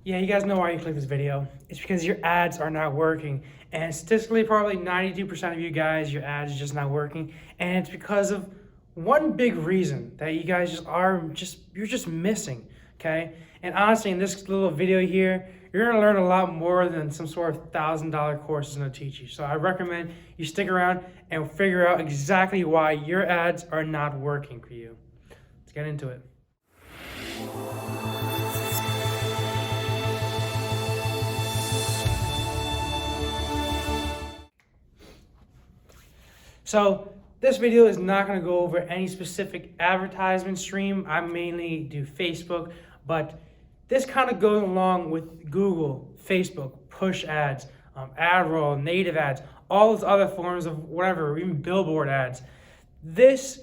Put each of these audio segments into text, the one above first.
Yeah, you guys know why you clicked this video. It's because your ads are not working. And statistically, probably 92% of you guys, your ads are just not working. And it's because of one big reason that you guys you're just missing, okay? And honestly, in this little video here, you're gonna learn a lot more than some sort of $1,000 course is gonna teach you. So I recommend you stick around and figure out exactly why your ads are not working for you. Let's get into it. So this video is not going to go over any specific advertisement stream. I mainly do Facebook, but this kind of goes along with Google, Facebook, push ads, AdRoll, native ads, all those other forms of whatever, even billboard ads. This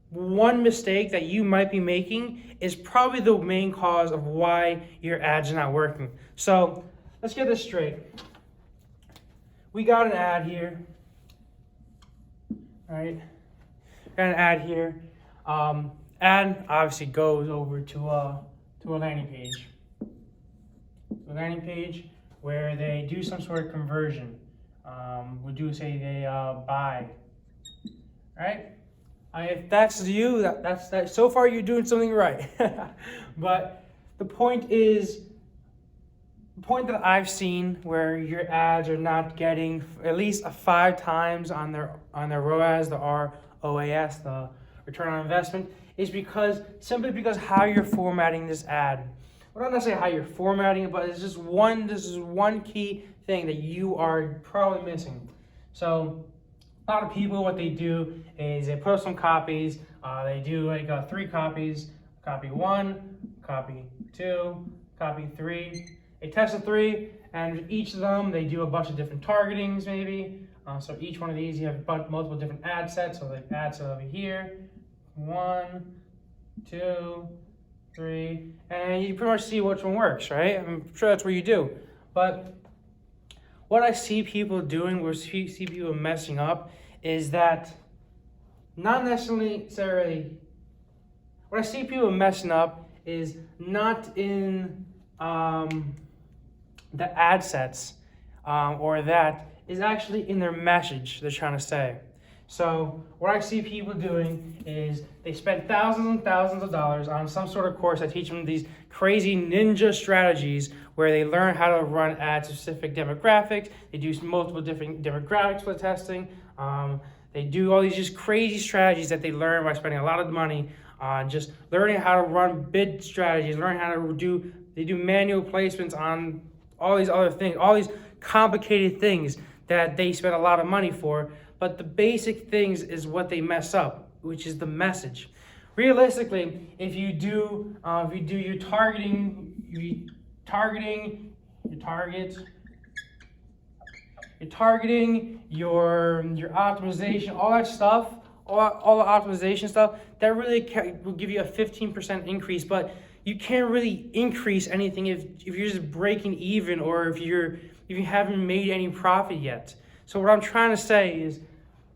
one mistake that you might be making is probably the main cause of why your ads are not working. So let's get this straight. We got an ad here. All right, got an ad here. Ad obviously goes over to a landing page. A landing page where they do some sort of conversion. We do say they buy. Right? If that's you, that's that. So far, you're doing something right. But the point that I've seen where your ads are not getting at least 5 times on their ROAS, the ROAS, the return on investment, is simply because how you're formatting this ad. Well, not necessarily how you're formatting it, but this is one key thing that you are probably missing. So a lot of people, what they do is they put up some copies. They do like 3 copies: copy 1, copy 2, copy 3. They test the 3, and each of them, they do a bunch of different targetings maybe. So each one of these, you have multiple different ad sets. So the ad set over here, 1, 2, 3, and you pretty much see which one works, right? I'm sure that's what you do. But what I see people doing, where I see people messing up, is that not necessarily, what I see people messing up is not in the ad sets, or that is actually in their message they're trying to say. So what I see people doing is they spend thousands and thousands of dollars on some sort of course that teach them these crazy ninja strategies where they learn how to run ads to specific demographics. They do multiple different demographics for testing. They do all these just crazy strategies that they learn by spending a lot of money on just learning how to run bid strategies, learning how to they do manual placements on all these other things, all these complicated things that they spend a lot of money for. But the basic things is what they mess up, which is the message. Realistically, if you do your targeting, your optimization, all that stuff, all the optimization stuff, that really will give you a 15% increase. But you can't really increase anything if you're just breaking even, or if you haven't made any profit yet. So what I'm trying to say is,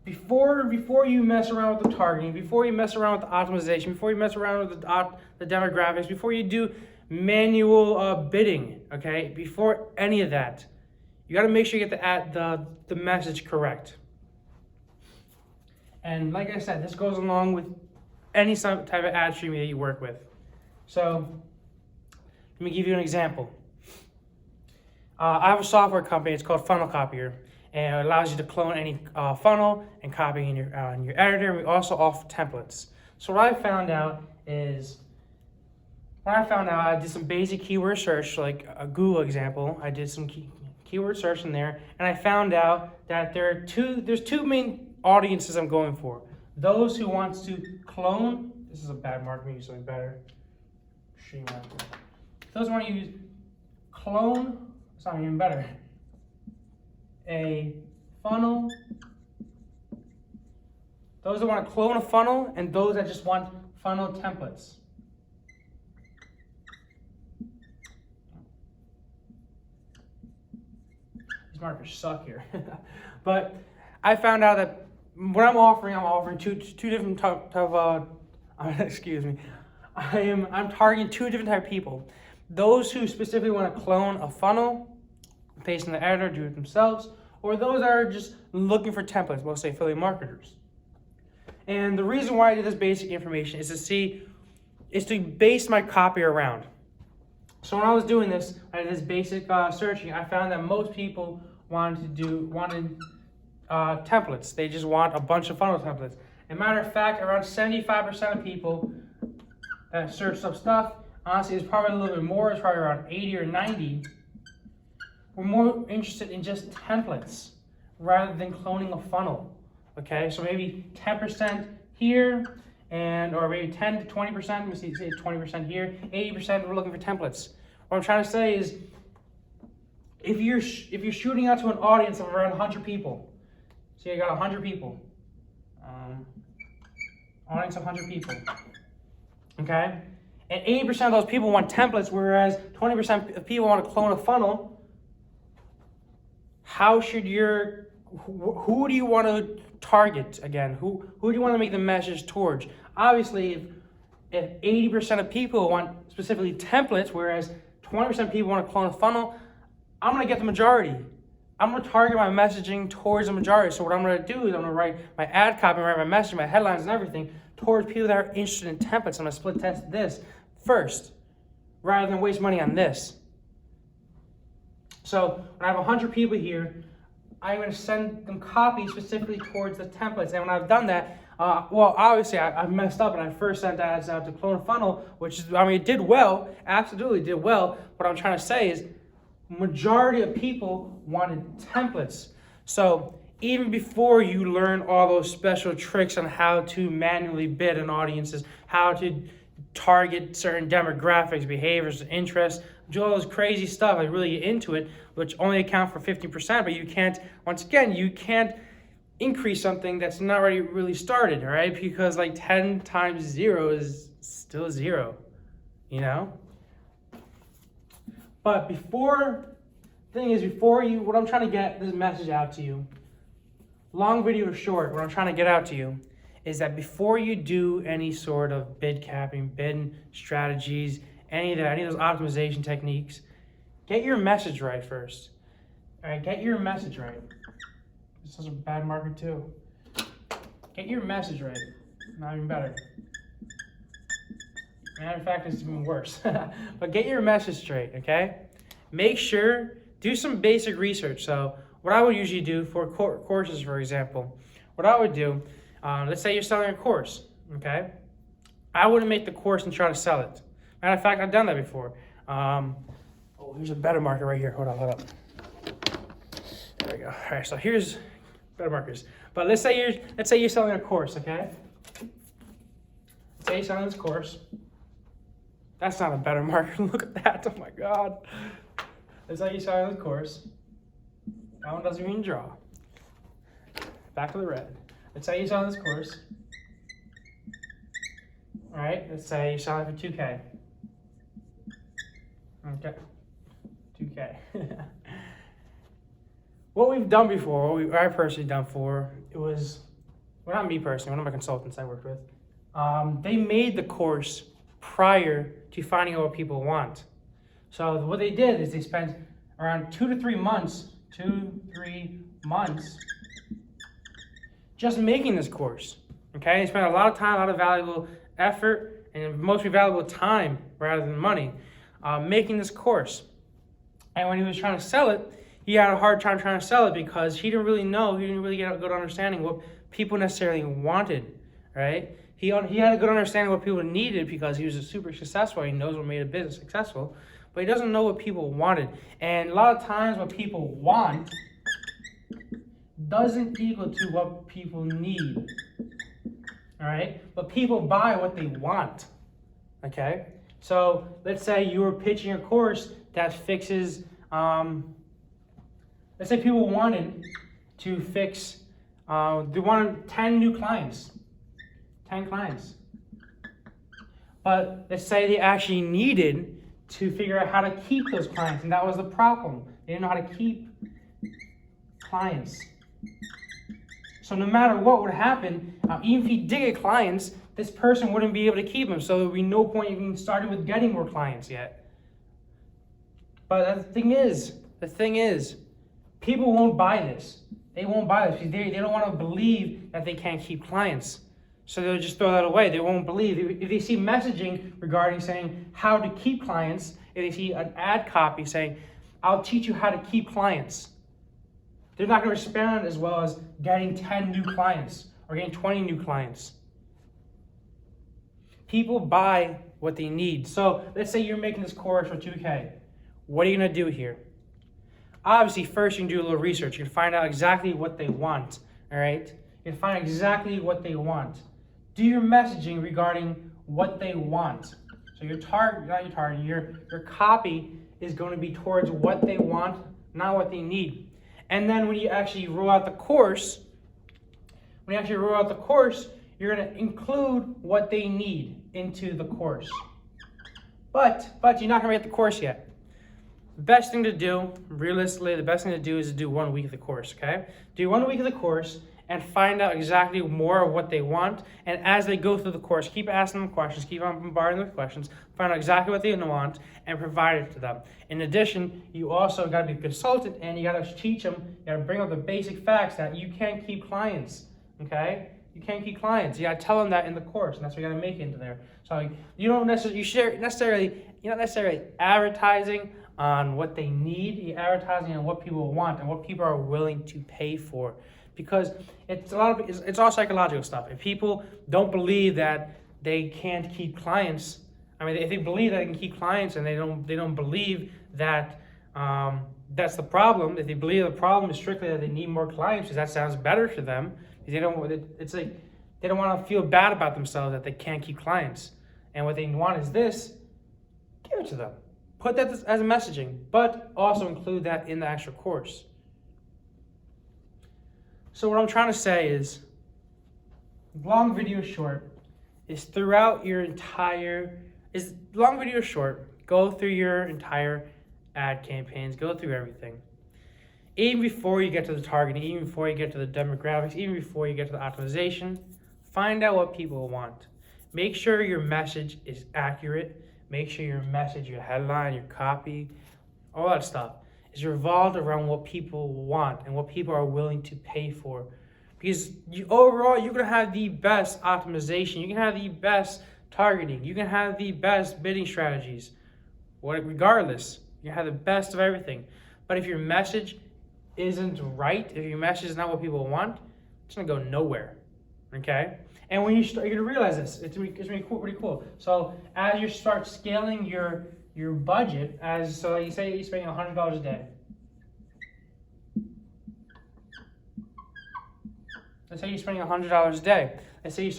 before you mess around with the targeting, before you mess around with the optimization, before you mess around with the demographics, before you do manual bidding, okay, before any of that, you got to make sure you get the message correct. And like I said, this goes along with any type of ad stream that you work with. So let me give you an example. I have a software company. It's called Funnel Copier, and it allows you to clone any funnel and copy in your editor. And we also offer templates. So what I found out is, I did some basic keyword search, like a Google example. I did some keyword search in there, and I found out that there's 2 main audiences I'm going for. Those who want to clone. This is a bad mark. Let me use something better. Those who want to use clone. It's not even better. A funnel. Those that want to clone a funnel, and those that just want funnel templates. These markers suck here. But I found out that what I'm offering two different type of excuse me. I'm targeting 2 different type of people. those who specifically want to clone a funnel, paste in the editor, do it themselves, or those that are just looking for templates, mostly affiliate marketers. And the reason why I did this basic information is to base my copy around. So when I was doing this, I did this basic searching. I found that most people wanted templates. They just want a bunch of funnel templates. As a matter of fact, around 75% of people that searched up stuff, honestly, it's probably a little bit more. It's probably around 80 or 90. We're more interested in just templates rather than cloning a funnel. Okay, so maybe 10% here, or maybe 10 to 20%. Let me see, say 20% here. 80% we're looking for templates. What I'm trying to say is, if you're shooting out to an audience of around 100 people, so you got 100 people, audience of 100 people, okay, and 80% of those people want templates, whereas 20% of people want to clone a funnel. How should who do you want to target again? Who do you want to make the message towards? Obviously, if 80% of people want specifically templates, whereas 20% of people want to clone a funnel, I'm going to get the majority. I'm going to target my messaging towards the majority. So what I'm going to do is I'm going to write my ad copy, write my message, my headlines and everything towards people that are interested in templates. I'm going to split test this first rather than waste money on this. So when I have 100 people here, I'm going to send them copies specifically towards the templates. And when I've done that, well, obviously I messed up and I first sent ads out to Clone a Funnel, which is, I mean, it did well, absolutely did well. What I'm trying to say is majority of people wanted templates. So even before you learn all those special tricks on how to manually bid on audiences, how to target certain demographics, behaviors, interests, do all those crazy stuff, I really get into it, which only account for 50%, but you can't, once again, you can't increase something that's not already really started, all right? Because like 10 times 0 is still 0, you know? But what I'm trying to get this message out to you, long video or short, what I'm trying to get out to you is that before you do any sort of bid capping, bid strategies, any of those optimization techniques, get your message right first. All right, get your message right. This is a bad marker too. Get your message right. Not even better. Matter of fact, it's even worse. But get your message straight, okay? Make sure, do some basic research. So what I would usually do for courses, for example, what I would do, let's say you're selling a course, okay? I wouldn't make the course and try to sell it. Matter of fact, I've done that before. Here's a better marker right here. Hold up. There we go. All right, so here's better markers. But let's say you're selling a course, okay? Let's say you're selling this course. That's not a better marker. Look at that. Oh my God. Let's say you're selling this course. That one doesn't even draw. Back to the red. Let's say you're selling this course. All right, let's say you're selling for $2K. Okay, $2K. What we've done before, I personally done for, it was, well, not me personally, one of my consultants I worked with, they made the course prior to finding out what people want. So what they did is they spent around 2 to 3 months just making this course, okay? They spent a lot of time, a lot of valuable effort, and mostly valuable time rather than money, making this course. And when he was trying to sell it, he had a hard time trying to sell it because he didn't really get a good understanding what people necessarily wanted, right? He had a good understanding what people needed because he was super successful. He knows what made a business successful, but he doesn't know what people wanted. And a lot of times what people want doesn't equal to what people need, all right? But people buy what they want, okay? So let's say you were pitching a course that fixes, let's say people wanted to fix, they wanted 10 new clients, 10 clients. But let's say they actually needed to figure out how to keep those clients, and that was the problem. They didn't know how to keep clients. So no matter what would happen, even if he did get clients, this person wouldn't be able to keep them. So there would be no point even starting with getting more clients yet. But the thing is, people won't buy this. They won't buy this because they don't want to believe that they can't keep clients. So they'll just throw that away. They won't believe. If they see messaging regarding saying how to keep clients, if they see an ad copy saying, I'll teach you how to keep clients, they're not going to respond as well as getting 10 new clients or getting 20 new clients. People buy what they need. So let's say you're making this course for $2K. What are you going to do here? Obviously, first you can do a little research. You can find out exactly what they want, all right? You can find exactly what they want. Do your messaging regarding what they want. So your copy is going to be towards what they want, not what they need. And then when you actually roll out the course, you're going to include what they need into the course. But you're not going to get the course yet. The best thing to do, realistically, is to do 1 week of the course, okay? Do 1 week of the course and find out exactly more of what they want. And as they go through the course, keep asking them questions, keep on bombarding them with questions, find out exactly what they want and provide it to them. In addition, you also got to be a consultant and you got to teach them, you got to bring up the basic facts that you can't keep clients, okay? You can't keep clients. You got to tell them that in the course, and that's what you got to make into there. So you're not necessarily advertising on what they need. You're advertising on what people want and what people are willing to pay for, because it's all psychological stuff. If people don't believe that they can't keep clients, I mean, if they believe that they can keep clients and they don't believe that that's the problem. If they believe the problem is strictly that they need more clients because that sounds better to them, they don't want to feel bad about themselves that they can't keep clients. And what they want is this: give it to them. Put that as a messaging, but also include that in the actual course. So what I'm trying to say is, long video short is throughout your entire, go through your entire ad campaigns, go through everything. Even before you get to the targeting, even before you get to the demographics, even before you get to the optimization, find out what people want. Make sure your message is accurate. Make sure your message, your headline, your copy, all that stuff is revolved around what people want and what people are willing to pay for. Because overall, you're going to have the best optimization. You can have the best targeting. You can have the best bidding strategies. Regardless, you have the best of everything. But if your message isn't right, if your message is not what people want, it's going to go nowhere. Okay? And when you're going to realize this, it's pretty cool. So as you start scaling your budget, so you say you're spending $100 a day. Let's say you're spending $100 a day. Let's say if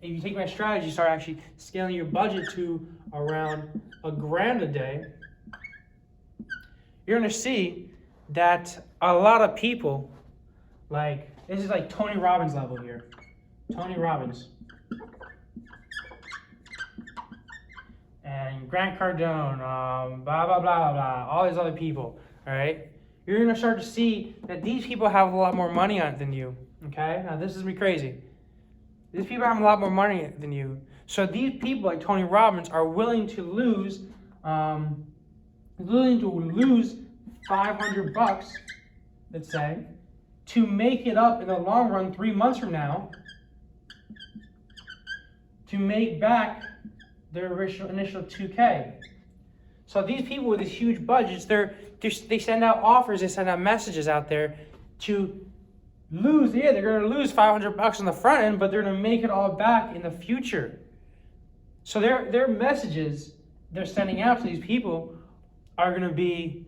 you take my strategy, you start actually scaling your budget to around $1,000 a day, you're going to see that a lot of people, this is like Tony Robbins level here. Tony Robbins and Grant Cardone, blah, blah, blah, blah, all these other people, all right? You're going to start to see that these people have a lot more money on it than you, okay? Now, this is me crazy. These people have a lot more money than you. So these people, like Tony Robbins, are willing to lose $500, let's say, to make it up in the long run 3 months from now, to make back their initial 2K. So these people with these huge budgets, they send out offers, they send out messages out there to lose. Yeah, they're going to lose $500 on the front end, but they're going to make it all back in the future. So their messages they're sending out to these people are going to be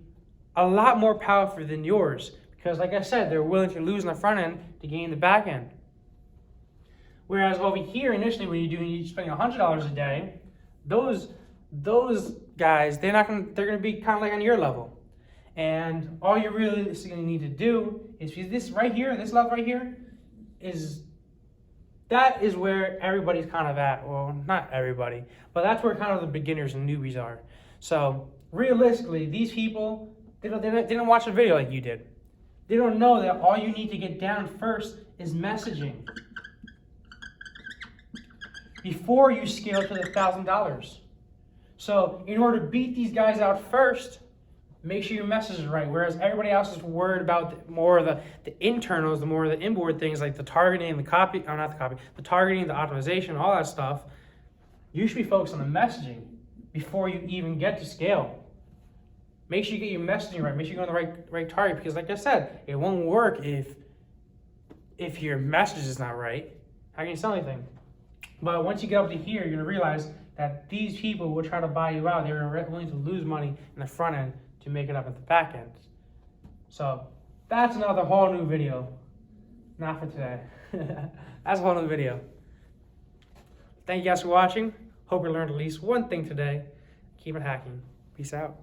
a lot more powerful than yours, because like I said, they're willing to lose on the front end to gain the back end. Whereas over here, initially, when you're spending $100 a day, those guys, they're going to be kind of like on your level. And all you really going to need to do is, this right here, this level right here, that is where everybody's kind of at. Well, not everybody, but that's where kind of the beginners and newbies are. So realistically, these people, they don't watch a video like you did. They don't know that all you need to get down first is messaging before you scale to the $1,000. So in order to beat these guys out first, Make sure your message is right. Whereas everybody else is worried about more of the internals, the more of the inboard things like the targeting, the copy, or not the copy, the targeting, the optimization, all that stuff. You should be focused on the messaging before you even get to scale. Make sure you get your messaging right. Make sure you go on the right target, because like I said, it won't work if your message is not right. How can you sell anything? But once you get up to here, you're gonna realize that these people will try to buy you out. They're willing to lose money in the front end to make it up at the back end. So that's another whole new video. Not for today. That's a whole new video. Thank you guys for watching. Hope you learned at least one thing today. Keep it hacking. Peace out.